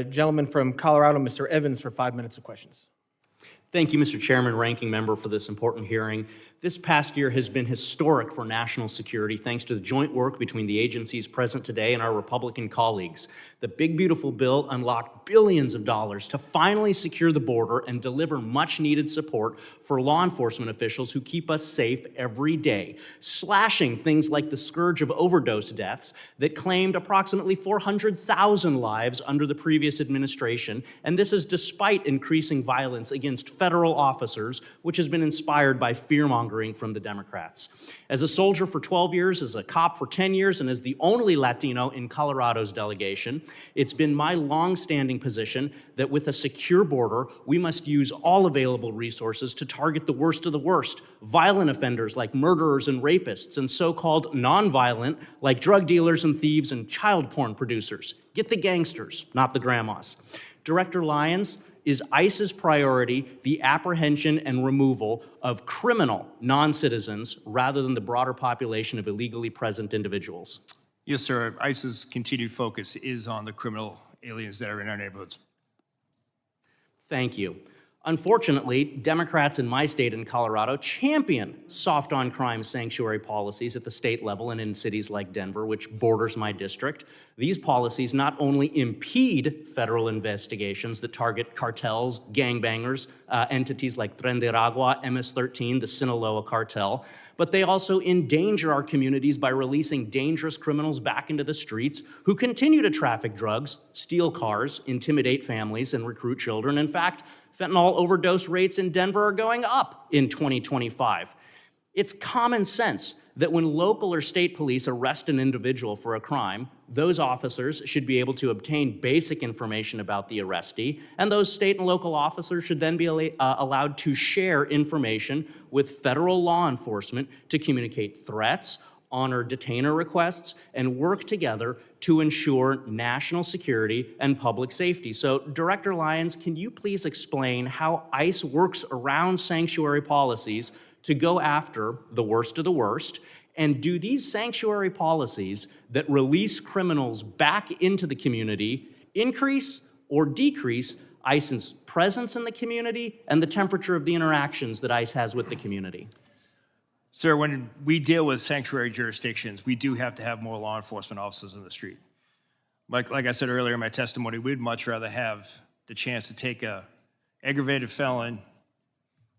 Gentleman from Colorado, Mr. Evans, for 5 minutes of questions. Thank you, Mr. Chairman, Ranking Member, for this important hearing. This past year has been historic for national security thanks to the joint work between the agencies present today and our Republican colleagues. The Big Beautiful Bill unlocked billions of dollars to finally secure the border and deliver much-needed support for law enforcement officials who keep us safe every day, slashing things like the scourge of overdose deaths that claimed approximately 400,000 lives under the previous administration, and this is despite increasing violence against federal officers, which has been inspired by fear-mongering from the Democrats. As a soldier for 12 years, as a cop for 10 years, and as the only Latino in Colorado's delegation, it's been my long-standing position that with a secure border, we must use all available resources to target the worst of the worst, violent offenders like murderers and rapists, and so-called non-violent like drug dealers and thieves and child porn producers. Get the gangsters, not the grandmas. Director Lyons, is ICE's priority the apprehension and removal of criminal non-citizens rather than the broader population of illegally present individuals? Yes, sir. ICE's continued focus is on the criminal aliens that are in our neighborhoods. Thank you. Unfortunately, Democrats in my state in Colorado champion soft on crime sanctuary policies at the state level and in cities like Denver, which borders my district. These policies not only impede federal investigations that target cartels, gangbangers, entities like Tren de Aragua, MS-13, the Sinaloa cartel, but they also endanger our communities by releasing dangerous criminals back into the streets who continue to traffic drugs, steal cars, intimidate families, and recruit children. In fact, fentanyl overdose rates in Denver are going up in 2025. It's common sense that when local or state police arrest an individual for a crime, those officers should be able to obtain basic information about the arrestee, and those state and local officers should then be allowed to share information with federal law enforcement to communicate threats, honor detainer requests, and work together to ensure national security and public safety. So, Director Lyons, can you please explain how ICE works around sanctuary policies to go after the worst of the worst? And do these sanctuary policies that release criminals back into the community increase or decrease ICE's presence in the community and the temperature of the interactions that ICE has with the community? Sir, when we deal with sanctuary jurisdictions, we do have to have more law enforcement officers in the street. Like I said earlier in my testimony, we'd much rather have the chance to take a aggravated felon,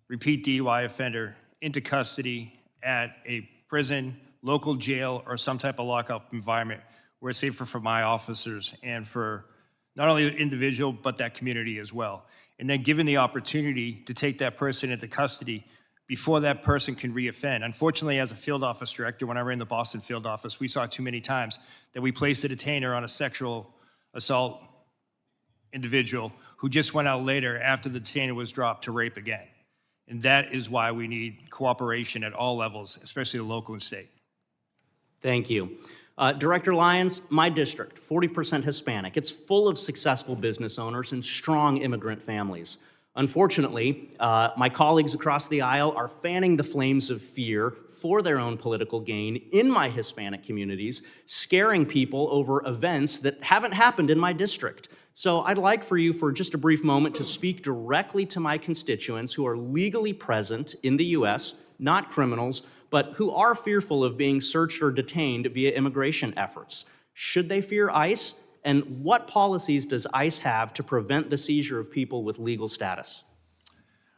repeat DUI offender into custody at a prison, local jail, or some type of lockup environment where it's safer for my officers and for not only the individual, but that community as well. And then given the opportunity to take that person into custody before that person can reoffend. Unfortunately, as a field office director, when I ran the Boston field office, we saw too many times that we placed a detainer on a sexual assault individual who just went out later after the detainer was dropped to rape again. And that is why we need cooperation at all levels, especially the local and state. Thank you. Director Lyons, my district, 40% Hispanic. It's full of successful business owners and strong immigrant families. Unfortunately, my colleagues across the aisle are fanning the flames of fear for their own political gain in my Hispanic communities, scaring people over events that haven't happened in my district. So I'd like for you for just a brief moment to speak directly to my constituents who are legally present in the U.S., not criminals, but who are fearful of being searched or detained via immigration efforts. Should they fear ICE? And what policies does ICE have to prevent the seizure of people with legal status?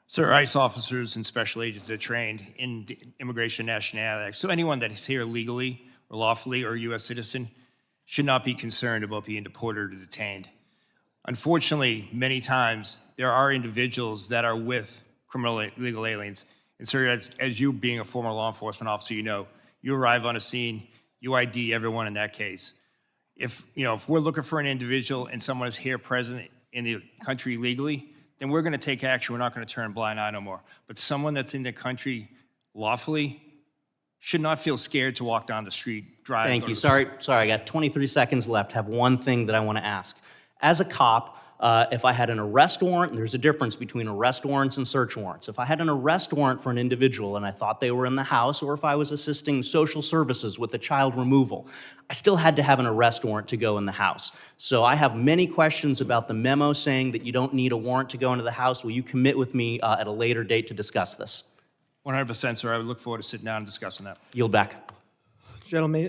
Sir, ICE officers and special agents are trained in the Immigration and Nationality Act. So anyone that is here legally or lawfully or a U.S. citizen should not be concerned about being deported or detained. Unfortunately, many times there are individuals that are with criminal illegal aliens. And sir, as you being a former law enforcement officer, you know, you arrive on a scene, you ID everyone in that case. If we're looking for an individual and someone is here present in the country legally, then we're going to take action. We're not going to turn a blind eye no more. But someone that's in the country lawfully should not feel scared to walk down the street, drive. Thank you. Sorry, I got 23 seconds left. Have one thing that I want to ask. As a cop, If I had an arrest warrant, and there's a difference between arrest warrants and search warrants. If I had an arrest warrant for an individual and I thought they were in the house, or if I was assisting social services with a child removal, I still had to have an arrest warrant to go in the house. So I have many questions about the memo saying that you don't need a warrant to go into the house. Will you commit with me at a later date to discuss this? 100%, sir. I would look forward to sitting down and discussing that. Yield back. Gentleman,